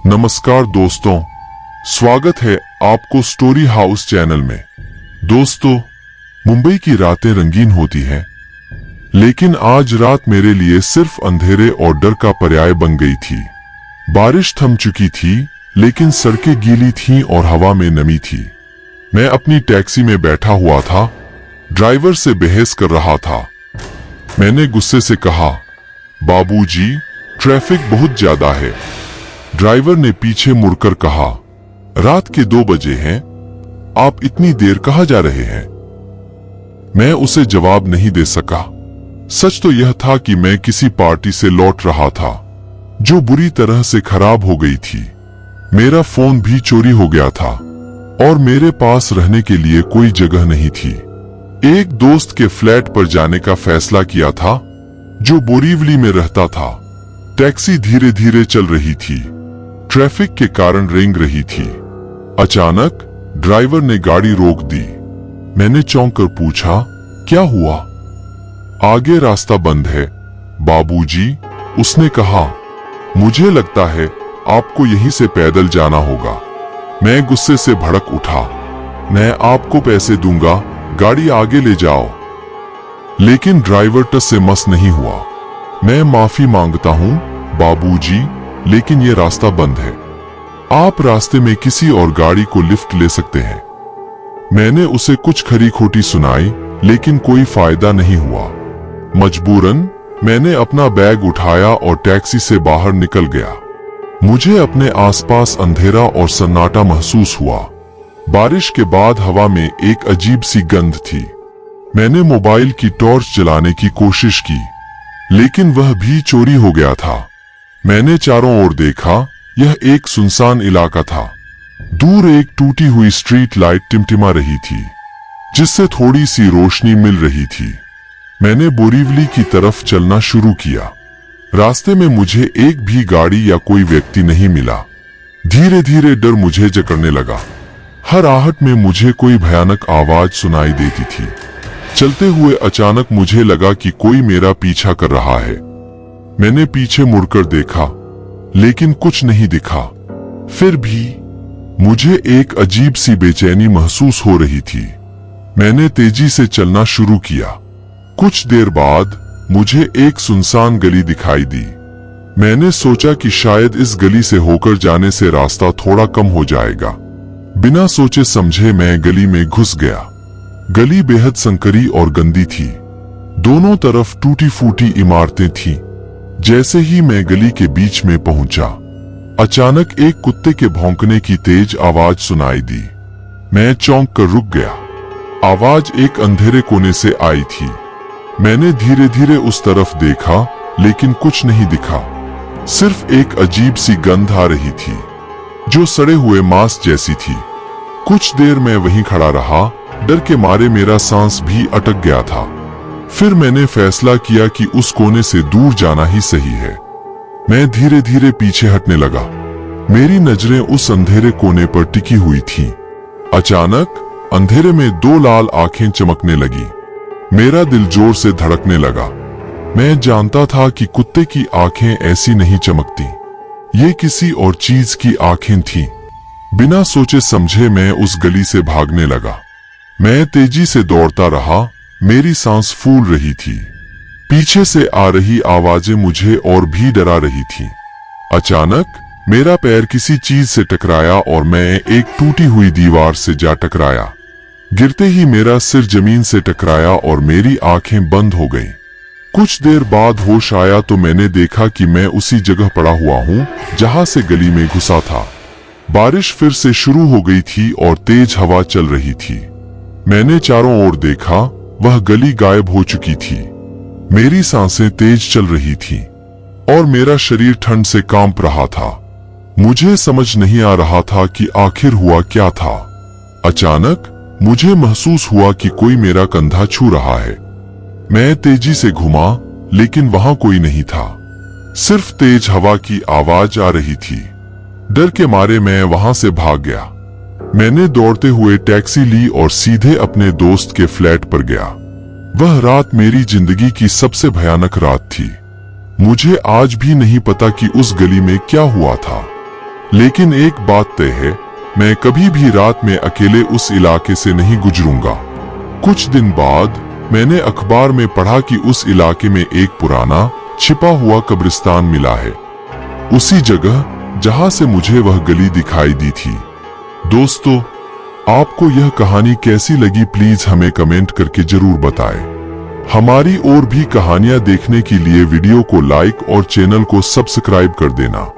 नमस्कार दोस्तों, स्वागत है आपको स्टोरी हाउस चैनल में। दोस्तों, मुंबई की रातें रंगीन होती हैं, लेकिन आज रात मेरे लिए सिर्फ अंधेरे और डर का पर्याय बन गई थी। बारिश थम चुकी थी, लेकिन सड़कें गीली थीं और हवा में नमी थी। मैं अपनी टैक्सी में बैठा हुआ था, ड्राइवर से बहस कर रहा था। मैंने गुस्से से कहा, बाबूजी, ट्रैफिक बहुत ज्यादा है। ड्राइवर ने पीछे मुड़कर कहा, रात के 2 बजे हैं, आप इतनी देर कहाँ जा रहे हैं? मैं उसे जवाब नहीं दे सका। सच तो यह था कि मैं किसी पार्टी से लौट रहा था, जो बुरी तरह से खराब हो गई थी। मेरा फोन भी चोरी हो गया था और मेरे पास रहने के लिए कोई जगह नहीं थी। एक दोस्त के फ्लैट पर जाने का फैसला किया था, जो बोरीवली में रहता था। टैक्सी धीरे धीरे चल रही थी, ट्रैफिक के कारण रेंग रही थी। अचानक ड्राइवर ने गाड़ी रोक दी। मैंने चौंक कर पूछा, क्या हुआ? आगे रास्ता बंद है बाबूजी, उसने कहा। मुझे लगता है आपको यहीं से पैदल जाना होगा। मैं गुस्से से भड़क उठा। मैं आपको पैसे दूंगा, गाड़ी आगे ले जाओ। लेकिन ड्राइवर टस से मस नहीं हुआ। मैं माफी मांगता हूं बाबूजी, लेकिन ये रास्ता बंद है। आप रास्ते में किसी और गाड़ी को लिफ्ट ले सकते हैं। मैंने उसे कुछ खरी खोटी सुनाई, लेकिन कोई फायदा नहीं हुआ। मजबूरन मैंने अपना बैग उठाया और टैक्सी से बाहर निकल गया। मुझे अपने आसपास अंधेरा और सन्नाटा महसूस हुआ। बारिश के बाद हवा में एक अजीब सी गंध थी। मैंने मोबाइल की टॉर्च जलाने की कोशिश की, लेकिन वह भी चोरी हो गया था। मैंने चारों ओर देखा, यह एक सुनसान इलाका था। दूर एक टूटी हुई स्ट्रीट लाइट टिमटिमा रही थी, जिससे थोड़ी सी रोशनी मिल रही थी। मैंने बोरीवली की तरफ चलना शुरू किया। रास्ते में मुझे एक भी गाड़ी या कोई व्यक्ति नहीं मिला। धीरे धीरे डर मुझे जकड़ने लगा। हर आहट में मुझे कोई भयानक आवाज सुनाई देती थी। चलते हुए अचानक मुझे लगा कि कोई मेरा पीछा कर रहा है। मैंने पीछे मुड़कर देखा, लेकिन कुछ नहीं दिखा। फिर भी मुझे एक अजीब सी बेचैनी महसूस हो रही थी। मैंने तेजी से चलना शुरू किया। कुछ देर बाद मुझे एक सुनसान गली दिखाई दी। मैंने सोचा कि शायद इस गली से होकर जाने से रास्ता थोड़ा कम हो जाएगा। बिना सोचे समझे मैं गली में घुस गया। गली बेहद संकरी और गंदी थी। दोनों तरफ टूटी फूटी इमारतें थीं। जैसे ही मैं गली के बीच में पहुंचा, अचानक एक कुत्ते के भौंकने की तेज आवाज सुनाई दी। मैं चौंक कर रुक गया। आवाज एक अंधेरे कोने से आई थी। मैंने धीरे धीरे उस तरफ देखा, लेकिन कुछ नहीं दिखा। सिर्फ एक अजीब सी गंध आ रही थी, जो सड़े हुए मांस जैसी थी। कुछ देर मैं वहीं खड़ा रहा, डर के मारे मेरा सांस भी अटक गया था। फिर मैंने फैसला किया कि उस कोने से दूर जाना ही सही है। मैं धीरे धीरे पीछे हटने लगा। मेरी नजरें उस अंधेरे कोने पर टिकी हुई थीं। अचानक अंधेरे में 2 लाल आंखें चमकने लगी। मेरा दिल जोर से धड़कने लगा। मैं जानता था कि कुत्ते की आंखें ऐसी नहीं चमकती। ये किसी और चीज की आंखें थीं। बिना सोचे समझे मैं उस गली से भागने लगा। मैं तेजी से दौड़ता रहा। मेरी सांस फूल रही थी। पीछे से आ रही आवाजें मुझे और भी डरा रही थीं। अचानक मेरा पैर किसी चीज से टकराया और मैं एक टूटी हुई दीवार से जा टकराया। गिरते ही मेरा सिर जमीन से टकराया और मेरी आंखें बंद हो गईं। कुछ देर बाद होश आया तो मैंने देखा कि मैं उसी जगह पड़ा हुआ हूँ, जहां से गली में घुसा था। बारिश फिर से शुरू हो गई थी और तेज हवा चल रही थी। मैंने चारों ओर देखा, वह गली गायब हो चुकी थी। मेरी सांसें तेज चल रही थीं और मेरा शरीर ठंड से कांप रहा था। मुझे समझ नहीं आ रहा था कि आखिर हुआ क्या था। अचानक मुझे महसूस हुआ कि कोई मेरा कंधा छू रहा है। मैं तेजी से घुमा, लेकिन वहां कोई नहीं था। सिर्फ तेज हवा की आवाज आ रही थी। डर के मारे मैं वहां से भाग गया। मैंने दौड़ते हुए टैक्सी ली और सीधे अपने दोस्त के फ्लैट पर गया। वह रात मेरी जिंदगी की सबसे भयानक रात थी। मुझे आज भी नहीं पता कि उस गली में क्या हुआ था, लेकिन एक बात तय है, मैं कभी भी रात में अकेले उस इलाके से नहीं गुजरूंगा। कुछ दिन बाद मैंने अखबार में पढ़ा कि उस इलाके में एक पुराना छिपा हुआ कब्रिस्तान मिला है, उसी जगह जहां से मुझे वह गली दिखाई दी थी। दोस्तों, आपको यह कहानी कैसी लगी प्लीज हमें कमेंट करके जरूर बताएं। हमारी और भी कहानियां देखने के लिए वीडियो को लाइक और चैनल को सब्सक्राइब कर देना।